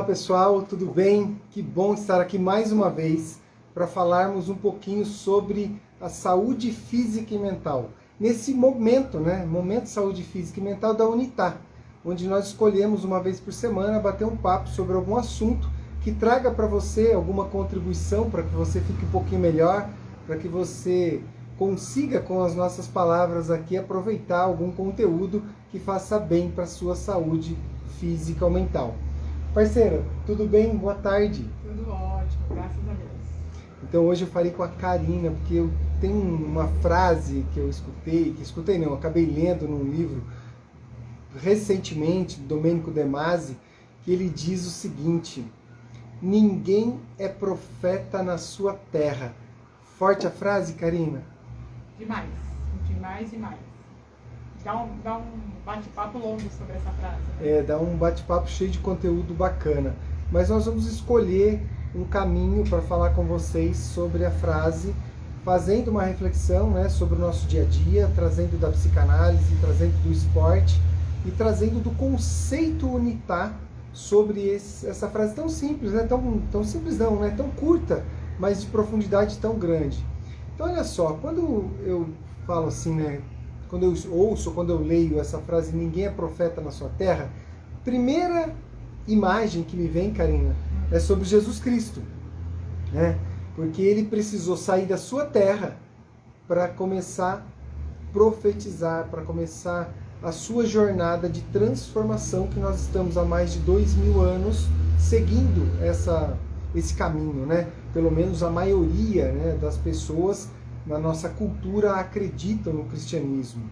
Olá pessoal, tudo bem? Que bom estar aqui mais uma vez para falarmos um pouquinho sobre a saúde física e mental. Nesse momento, Momento de Saúde Física e Mental da Unitá, onde nós escolhemos uma vez por semana bater um papo sobre algum assunto que traga para você alguma contribuição para que você fique um pouquinho melhor, para que você consiga com as nossas palavras aqui aproveitar algum conteúdo que faça bem para a sua saúde física ou mental. Parceira, tudo bem? Boa tarde. Tudo ótimo, graças a Deus. Então hoje eu falei com a Karina, porque eu tenho uma frase que eu acabei lendo num livro recentemente, do Domenico De Masi, que ele diz o seguinte: ninguém é profeta na sua terra. Forte a frase, Karina? Demais, demais. Dá um bate-papo longo sobre essa frase. Né? Dá um bate-papo cheio de conteúdo bacana. Mas nós vamos escolher um caminho para falar com vocês sobre a frase, fazendo uma reflexão, sobre o nosso dia a dia, trazendo da psicanálise, trazendo do esporte e trazendo do conceito Unitá sobre essa frase tão simples, tão simples não, tão curta, mas de profundidade tão grande. Então olha só, quando eu falo assim, quando eu leio essa frase, ninguém é profeta na sua terra, primeira imagem que me vem, Karina, é sobre Jesus Cristo, porque ele precisou sair da sua terra para começar a profetizar, para começar a sua jornada de transformação que nós estamos há mais de 2000 anos seguindo esse caminho, Pelo menos a maioria das pessoas na nossa cultura acreditam no cristianismo.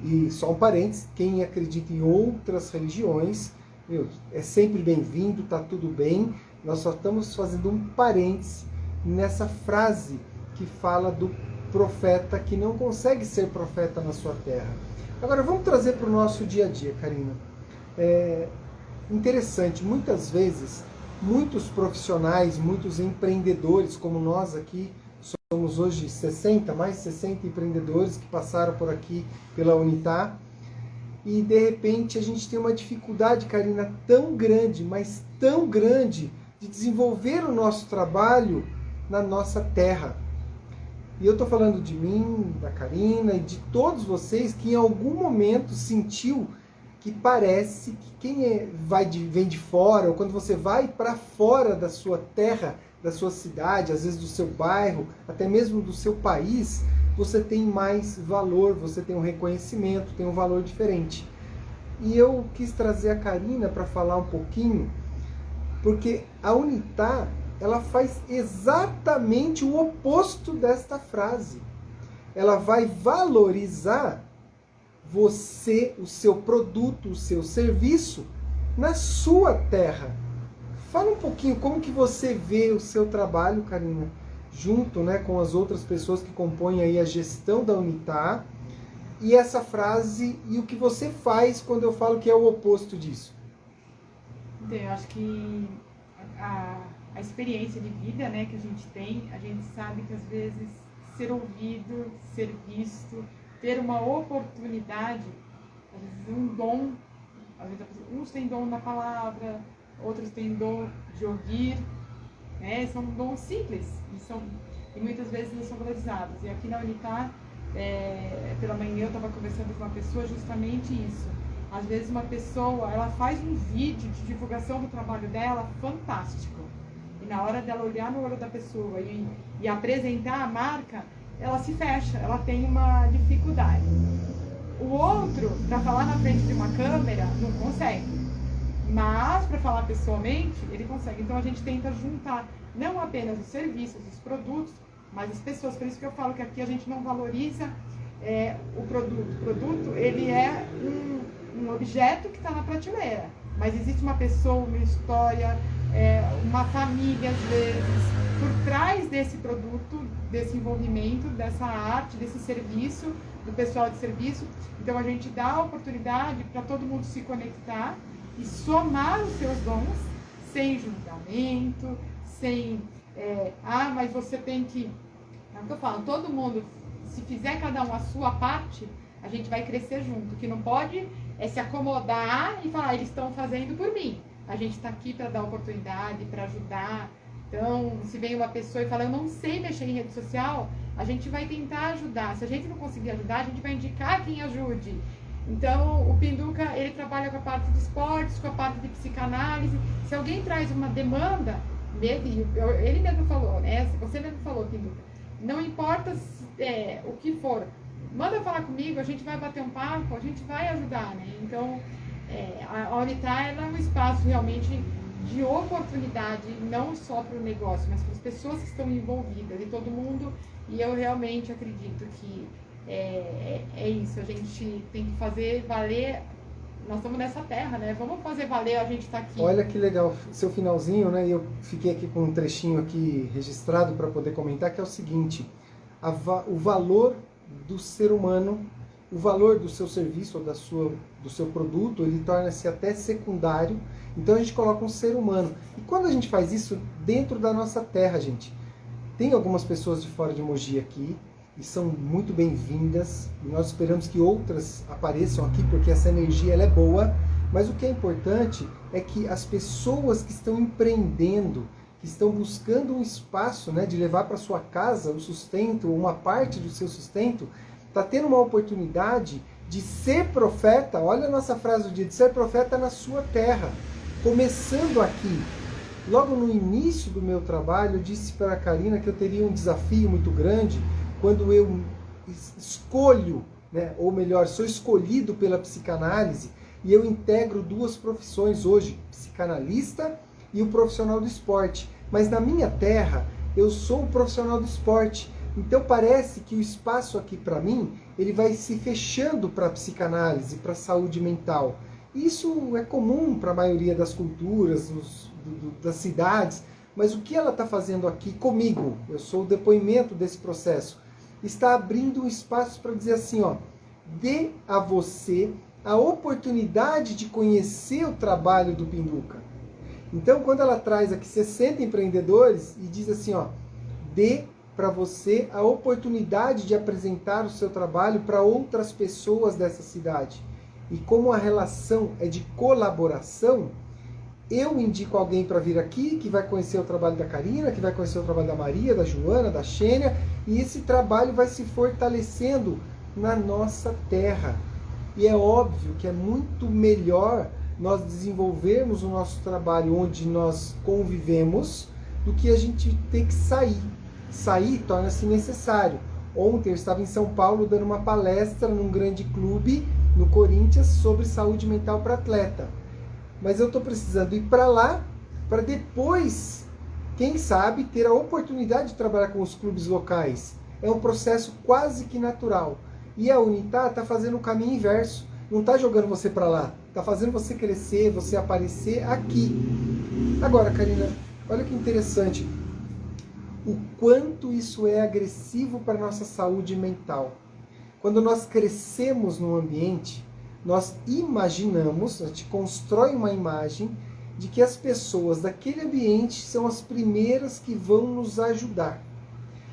E só um parênteses, quem acredita em outras religiões, é sempre bem-vindo, tá tudo bem. Nós só estamos fazendo um parêntese nessa frase que fala do profeta que não consegue ser profeta na sua terra. Agora vamos trazer para o nosso dia a dia, Karina. Interessante, muitas vezes, muitos profissionais, muitos empreendedores como nós aqui, somos hoje mais de 60 empreendedores que passaram por aqui pela Unitá, e de repente a gente tem uma dificuldade, Karina, tão grande, mas tão grande, de desenvolver o nosso trabalho na nossa terra. E eu estou falando de mim, da Karina e de todos vocês que em algum momento sentiu que parece que quem vem de fora, ou quando você vai para fora da sua terra, da sua cidade, às vezes do seu bairro, até mesmo do seu país, você tem mais valor, você tem um reconhecimento, tem um valor diferente. E eu quis trazer a Karina para falar um pouquinho, porque a Unitá, ela faz exatamente o oposto desta frase. Ela vai valorizar você, o seu produto, o seu serviço na sua terra. Fala um pouquinho como que você vê o seu trabalho, Karina, junto com as outras pessoas que compõem aí a gestão da Unitá, e essa frase e o que você faz quando eu falo que é o oposto disso. Então, eu acho que a experiência de vida que a gente sabe que às vezes ser ouvido, ser visto, ter uma oportunidade, às vezes um dom, às vezes uns têm dom na palavra, outros têm dom de ouvir, são dons simples e muitas vezes não são valorizados. E aqui na Unitá, pela manhã eu estava conversando com uma pessoa justamente isso. Às vezes uma pessoa, ela faz um vídeo de divulgação do trabalho dela fantástico, e na hora dela olhar no olho da pessoa e apresentar a marca, ela se fecha, ela tem uma dificuldade. O outro, para falar na frente de uma câmera, não consegue. Mas, para falar pessoalmente, ele consegue. Então, a gente tenta juntar não apenas os serviços, os produtos, mas as pessoas. Por isso que eu falo que aqui a gente não valoriza o produto. O produto, ele é um objeto que está na prateleira. Mas existe uma pessoa, uma história, uma família, às vezes, por trás desse produto, desse envolvimento, dessa arte, desse serviço, do pessoal de serviço. Então, a gente dá a oportunidade para todo mundo se conectar e somar os seus dons, sem julgamento, sem, mas você tem que... É o que eu falo, todo mundo, se fizer cada um a sua parte, a gente vai crescer junto. O que não pode é se acomodar e falar, eles estão fazendo por mim. a gente está aqui para dar oportunidade, para ajudar. Então, se vem uma pessoa e fala, eu não sei mexer em rede social, a gente vai tentar ajudar. Se a gente não conseguir ajudar, a gente vai indicar quem ajude. Então, o Pinduca, ele trabalha com a parte de esportes, com a parte de psicanálise. Se alguém traz uma demanda, ele mesmo falou, né? Você mesmo falou, Pinduca, não importa o que for, manda falar comigo, a gente vai bater um papo, a gente vai ajudar, né? Então, a Unitar é um espaço realmente de oportunidade, não só para o negócio, mas para as pessoas que estão envolvidas, e todo mundo, e eu realmente acredito que é isso, a gente tem que fazer valer, nós estamos nessa terra, né? Vamos fazer valer a gente estar aqui. Olha que legal, seu finalzinho, né? Eu fiquei aqui com um trechinho aqui registrado para poder comentar, que é o seguinte, o valor do ser humano, o valor do seu serviço ou do seu produto, ele torna-se até secundário. Então a gente coloca um ser humano. E quando a gente faz isso dentro da nossa terra, gente, tem algumas pessoas de fora de Mogi aqui, e são muito bem-vindas, e nós esperamos que outras apareçam aqui, porque essa energia ela é boa, mas o que é importante é que as pessoas que estão empreendendo, que estão buscando um espaço, né, de levar para sua casa o sustento, ou uma parte do seu sustento, está tendo uma oportunidade de ser profeta, olha a nossa frase do dia, de ser profeta na sua terra, começando aqui. Logo no início do meu trabalho, eu disse para a Karina que eu teria um desafio muito grande quando eu escolho, né, ou melhor, sou escolhido pela psicanálise e eu integro duas profissões hoje, psicanalista e o profissional do esporte. Mas na minha terra, eu sou o profissional do esporte. Então parece que o espaço aqui para mim, ele vai se fechando para a psicanálise, para a saúde mental. Isso é comum para a maioria das culturas, das cidades, mas o que ela está fazendo aqui comigo, eu sou o depoimento desse processo, está abrindo um espaço para dizer assim, ó, dê a você a oportunidade de conhecer o trabalho do Pinduca. Então, quando ela traz aqui 60 empreendedores e diz assim, ó, dê para você a oportunidade de apresentar o seu trabalho para outras pessoas dessa cidade. E como a relação é de colaboração, eu indico alguém para vir aqui, que vai conhecer o trabalho da Karina, que vai conhecer o trabalho da Maria, da Joana, da Xênia, e esse trabalho vai se fortalecendo na nossa terra. E é óbvio que é muito melhor nós desenvolvermos o nosso trabalho onde nós convivemos do que a gente ter que sair. Sair torna-se necessário. Ontem eu estava em São Paulo dando uma palestra num grande clube, no Corinthians, sobre saúde mental para atleta. Mas eu estou precisando ir para lá, para depois, quem sabe, ter a oportunidade de trabalhar com os clubes locais. É um processo quase que natural. E a Unitar está fazendo o caminho inverso. Não está jogando você para lá, está fazendo você crescer, você aparecer aqui. Agora, Karina, olha que interessante. O quanto isso é agressivo para a nossa saúde mental. Quando nós crescemos num ambiente, nós imaginamos, a gente constrói uma imagem de que as pessoas daquele ambiente são as primeiras que vão nos ajudar.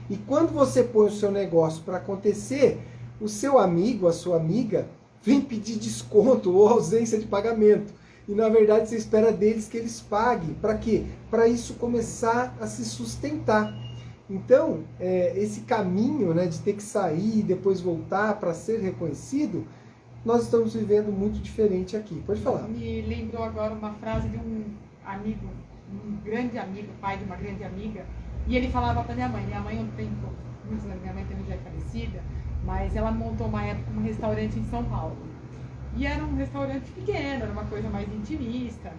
E quando você põe o seu negócio para acontecer, o seu amigo, a sua amiga, vem pedir desconto ou ausência de pagamento. E na verdade você espera deles que eles paguem. Para quê? Para isso começar a se sustentar. Então, esse caminho, né, de ter que sair e depois voltar para ser reconhecido, nós estamos vivendo muito diferente aqui. Pode falar. Me lembrou agora uma frase de um amigo, um grande amigo, pai de uma grande amiga, e ele falava para minha mãe não tem muitos anos, minha mãe também já é falecida, mas ela montou uma época um restaurante em São Paulo. E era um restaurante pequeno, era uma coisa mais intimista.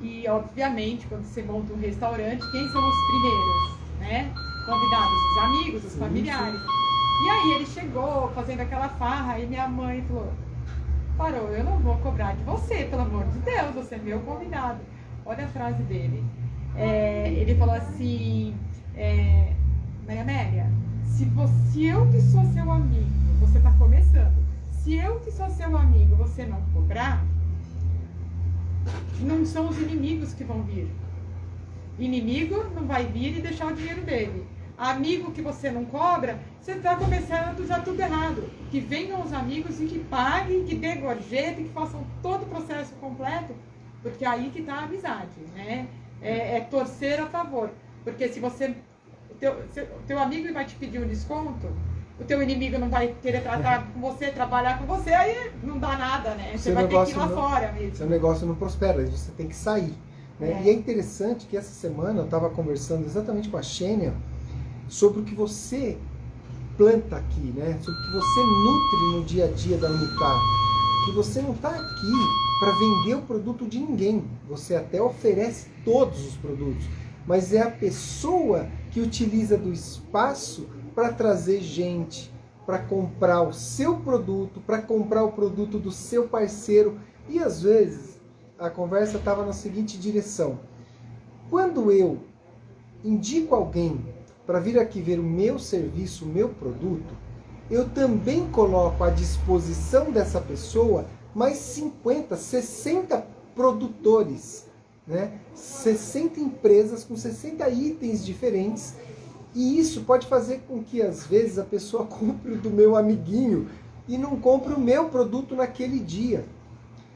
E, obviamente, quando você monta um restaurante, quem são os primeiros, né? Convidados, os amigos, os familiares. E aí ele chegou fazendo aquela farra e minha mãe falou, parou, eu não vou cobrar de você, pelo amor de Deus, você é meu convidado. Olha a frase dele. Ele falou assim, Maria Amélia, se eu que sou seu amigo, você está começando, se eu que sou seu amigo, você não cobrar, não são os inimigos que vão vir. Inimigo não vai vir e deixar o dinheiro dele. Amigo que você não cobra, você está começando já tudo errado. Que venham os amigos e que paguem, que dê gorjeta, que façam todo o processo completo porque aí que está a amizade, né? É torcer a favor. Porque se você... O teu amigo vai te pedir um desconto, o teu inimigo não vai querer tratar com você, trabalhar com você, aí não dá nada, né? Você vai ter que ir lá fora mesmo. Seu negócio não prospera, você tem que sair. Né? E é interessante que essa semana eu estava conversando exatamente com a Xênia sobre o que você planta aqui, né? Sobre o que você nutre no dia a dia da Unitá. Que você não está aqui para vender o produto de ninguém. Você até oferece todos os produtos, mas é a pessoa que utiliza do espaço para trazer gente, para comprar o seu produto, para comprar o produto do seu parceiro. E às vezes a conversa estava na seguinte direção: quando eu indico alguém para vir aqui ver o meu serviço, o meu produto, eu também coloco à disposição dessa pessoa mais 50, 60 produtores, né? 60 empresas com 60 itens diferentes. E isso pode fazer com que, às vezes, a pessoa compre do meu amiguinho e não compre o meu produto naquele dia.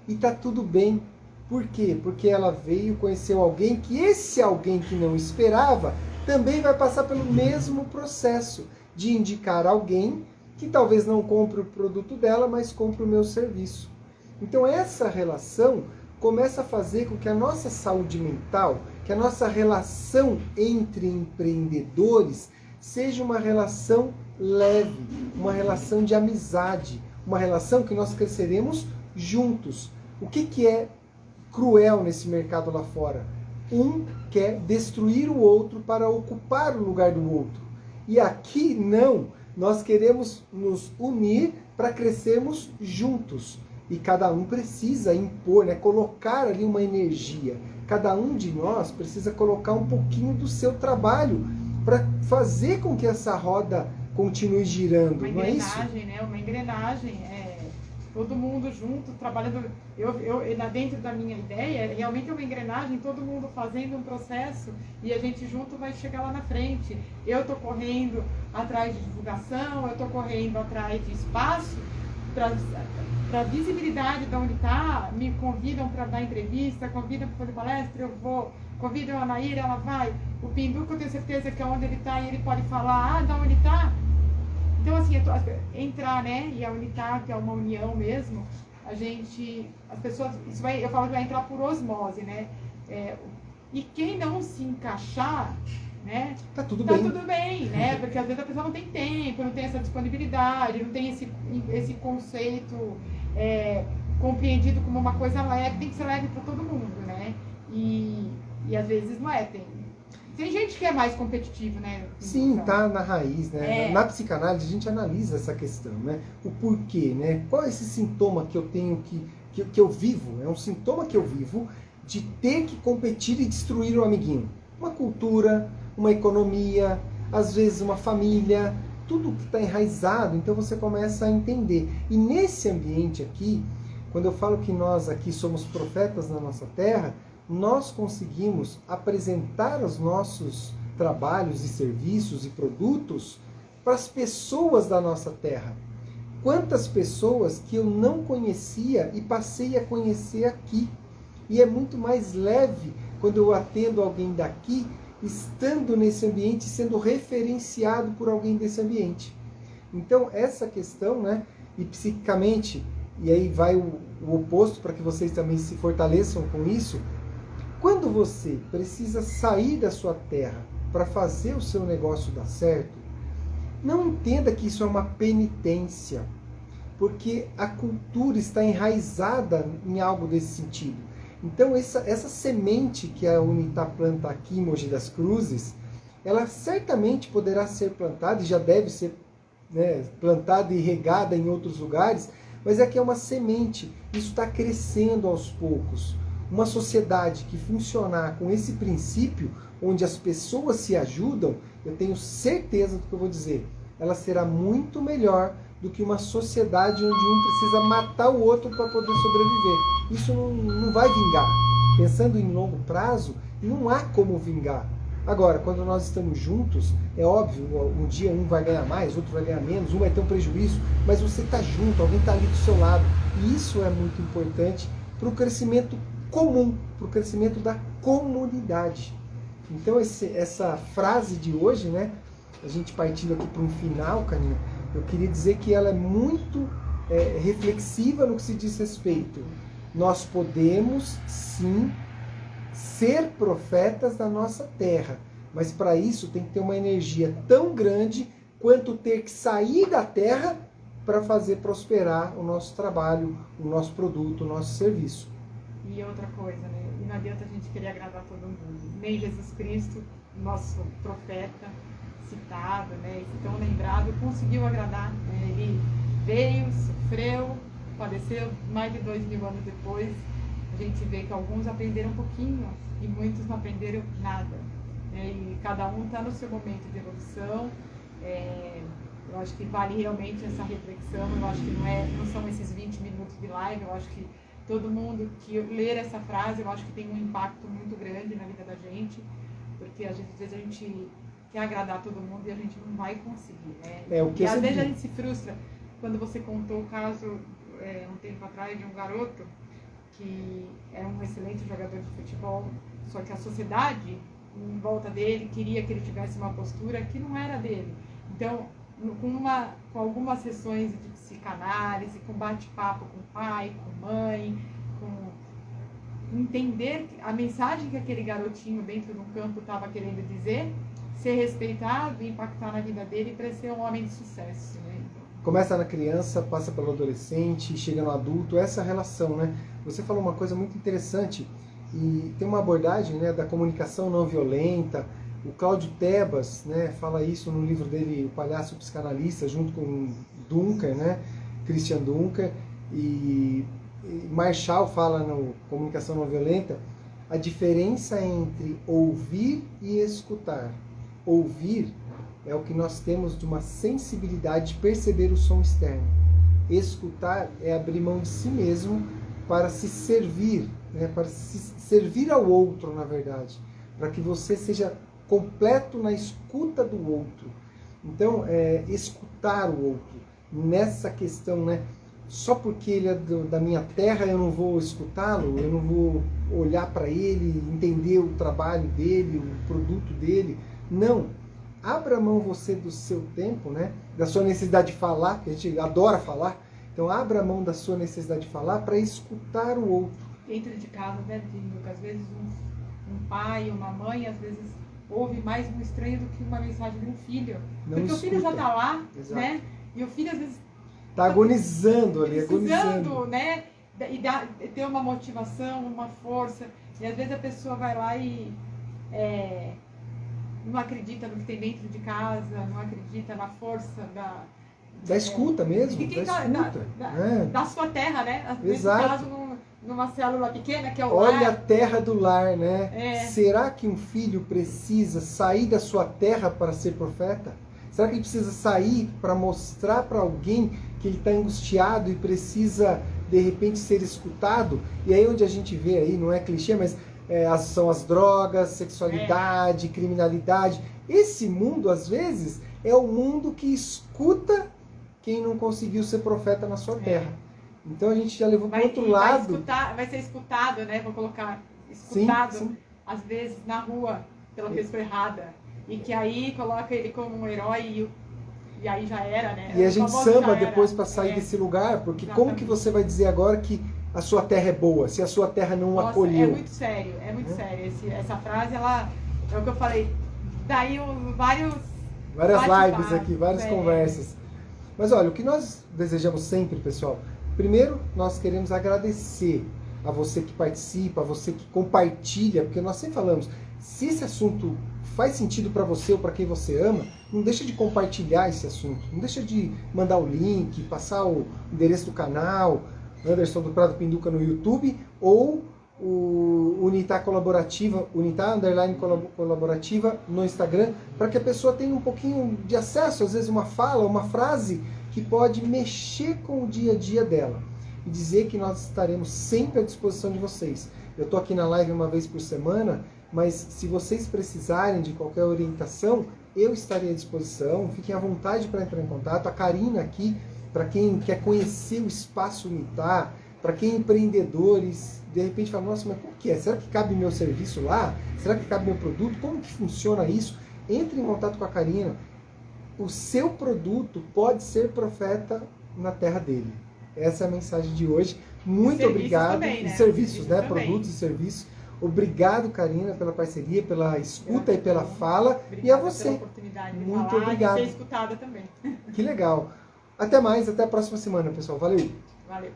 E tá tudo bem. Por quê? Porque ela veio, conheceu alguém que esse alguém que não esperava também vai passar pelo mesmo processo de indicar alguém que talvez não compre o produto dela, mas compre o meu serviço. Então essa relação começa a fazer com que a nossa saúde mental, que a nossa relação entre empreendedores seja uma relação leve, uma relação de amizade, uma relação que nós cresceremos juntos. O que é cruel nesse mercado lá fora? Um quer destruir o outro para ocupar o lugar do outro. E aqui não, nós queremos nos unir para crescermos juntos. E cada um precisa impor, né, colocar ali uma energia. Cada um de nós precisa colocar um pouquinho do seu trabalho para fazer com que essa roda continue girando. Uma engrenagem, né? Uma engrenagem. Todo mundo junto, trabalhando. Dentro da minha ideia, realmente é uma engrenagem, todo mundo fazendo um processo e a gente junto vai chegar lá na frente. Eu estou correndo atrás de divulgação, eu estou correndo atrás de espaço para a visibilidade da Unitá, me convidam para dar entrevista, convidam para fazer palestra, eu vou, convidam a Naira, ela vai, o Pinduca eu tenho certeza que é onde ele está e ele pode falar, da Unitá. Então assim, entrar, né, e a Unitá, que é uma união mesmo, as pessoas, eu falo que vai entrar por osmose, né, e quem não se encaixar, né, tá tudo bem, né, porque às vezes a pessoa não tem tempo, não tem essa disponibilidade, não tem esse conceito compreendido como uma coisa leve, tem que ser leve para todo mundo, né, e às vezes não é, tem gente que é mais competitivo, né? Sim, tá na raiz, né? Na psicanálise a gente analisa essa questão, né? O porquê, né? Qual é esse sintoma que eu tenho que eu vivo? É um sintoma que eu vivo de ter que competir e destruir o amiguinho. Uma cultura, uma economia, às vezes uma família, tudo que está enraizado, então você começa a entender. E nesse ambiente aqui, quando eu falo que nós aqui somos profetas na nossa terra, nós conseguimos apresentar os nossos trabalhos e serviços e produtos para as pessoas da nossa terra. Quantas pessoas que eu não conhecia e passei a conhecer aqui. E é muito mais leve quando eu atendo alguém daqui, estando nesse ambiente, sendo referenciado por alguém desse ambiente. Então essa questão, né, e psiquicamente, e aí vai o oposto para que vocês também se fortaleçam com isso. Quando você precisa sair da sua terra para fazer o seu negócio dar certo, não entenda que isso é uma penitência, porque a cultura está enraizada em algo desse sentido. Então essa semente que a Unitá planta aqui em Mogi das Cruzes, ela certamente poderá ser plantada, e já deve ser, né, plantada e regada em outros lugares, mas é que é uma semente, isso está crescendo aos poucos. Uma sociedade que funcionar com esse princípio, onde as pessoas se ajudam, eu tenho certeza do que eu vou dizer, ela será muito melhor do que uma sociedade onde um precisa matar o outro para poder sobreviver. Isso não vai vingar. Pensando em longo prazo, não há como vingar. Agora, quando nós estamos juntos, é óbvio, um dia um vai ganhar mais, outro vai ganhar menos, um vai ter um prejuízo, mas você está junto, alguém está ali do seu lado. E isso é muito importante para o crescimento comum, para o crescimento da comunidade. Então essa frase de hoje, né, a gente partindo aqui para um final, Caninha, eu queria dizer que ela é muito reflexiva no que se diz respeito. Nós podemos, sim, ser profetas da nossa terra, mas para isso tem que ter uma energia tão grande quanto ter que sair da terra para fazer prosperar o nosso trabalho, o nosso produto, o nosso serviço. E outra coisa, né? E não adianta a gente querer agradar todo mundo. Nem Jesus Cristo, nosso profeta citado, né? E tão lembrado, conseguiu agradar. Né? Ele veio, sofreu, padeceu, mais de 2000 anos depois. A gente vê que alguns aprenderam um pouquinho e muitos não aprenderam nada. Né? E cada um está no seu momento de evolução. Eu acho que vale realmente essa reflexão. Eu acho que não são esses 20 minutos de live. Eu acho que todo mundo que ler essa frase, eu acho que tem um impacto muito grande na vida da gente, porque às vezes a gente quer agradar todo mundo e a gente não vai conseguir, né? E às vezes a gente se frustra. Quando você contou o caso, um tempo atrás, de um garoto que era um excelente jogador de futebol, só que a sociedade em volta dele queria que ele tivesse uma postura que não era dele. Então, com algumas sessões de psicanálise, com bate-papo com o pai, com a mãe, com entender a mensagem que aquele garotinho dentro do campo estava querendo dizer, ser respeitado e impactar na vida dele para ser um homem de sucesso. Né? Começa na criança, passa pelo adolescente, chega no adulto, essa relação, né? Você falou uma coisa muito interessante e tem uma abordagem, né, da comunicação não violenta. O Cláudio Tebas, né, fala isso no livro dele, O Palhaço Psicanalista, junto com Dunker, né, Christian Dunker, e Marshall fala no Comunicação Não Violenta a diferença entre ouvir e escutar. Ouvir é o que nós temos de uma sensibilidade de perceber o som externo. Escutar é abrir mão de si mesmo para se servir, né, para se servir ao outro, na verdade, para que você seja completo na escuta do outro. Então, escutar o outro nessa questão, né? Só porque ele é da minha terra eu não vou escutá-lo, eu não vou olhar para ele, entender o trabalho dele, o produto dele. Não. Abra mão você do seu tempo, né? Da sua necessidade de falar, que a gente adora falar. Então, abra mão da sua necessidade de falar para escutar o outro. Dentro de casa, né, Diego? Às vezes um pai, uma mãe, às vezes ouve mais um estranho do que uma mensagem de um filho. Não porque escuta. O filho já está lá, Exato. né? E o filho às vezes Está agonizando ali, agonizando, né? E ter uma motivação, uma força. E às vezes a pessoa vai lá e não acredita no que tem dentro de casa, não acredita na força da escuta mesmo, de quem da escuta. Da sua terra, né? Nesse Exato. caso, numa célula pequena, que é o Olha lar. a terra do lar, né? Será que um filho precisa sair da sua terra para ser profeta? Será que ele precisa sair para mostrar para alguém que ele está angustiado e precisa, de repente, ser escutado? E aí onde a gente vê aí, não é clichê, mas são as drogas, sexualidade, criminalidade. Esse mundo, às vezes, é o mundo que escuta quem não conseguiu ser profeta na sua terra. Então a gente já levou para o outro lado. Vai ser escutado, né? Vou colocar escutado, sim. Às vezes, na rua, pela pessoa errada. E que aí coloca ele como um herói e aí já era, né? E a gente samba depois para sair desse lugar, porque exatamente. Como que você vai dizer agora que a sua terra é boa, se a sua terra não acolheu? É muito sério, sério. Essa frase, ela, é o que eu falei, daí várias lives aqui, várias conversas. Mas olha, o que nós desejamos sempre, pessoal, primeiro nós queremos agradecer a você que participa, a você que compartilha, porque nós sempre falamos, se esse assunto faz sentido para você ou para quem você ama, não deixa de compartilhar esse assunto, não deixa de mandar o link, passar o endereço do canal, Anderson do Prado Pinduca no YouTube, ou o Unitá Colaborativa, Unitá_Colaborativa no Instagram, para que a pessoa tenha um pouquinho de acesso, às vezes uma fala, uma frase que pode mexer com o dia a dia dela. E dizer que nós estaremos sempre à disposição de vocês. Eu estou aqui na live uma vez por semana, mas se vocês precisarem de qualquer orientação, eu estarei à disposição. Fiquem à vontade para entrar em contato. A Karina aqui, para quem quer conhecer o Espaço Unitá, para quem é empreendedores, de repente fala, nossa, mas como que é? Será que cabe meu serviço lá? Será que cabe meu produto? Como que funciona isso? Entre em contato com a Karina. O seu produto pode ser profeta na terra dele. Essa é a mensagem de hoje. Muito obrigado. Também, né? E serviços, né? Também. Produtos e serviços. Obrigado, Karina, pela parceria, pela escuta e pela fala. Obrigada e a você. Pela oportunidade de Muito falar obrigado. e de ser escutada também. Que legal. Até mais, até a próxima semana, pessoal. Valeu. Valeu.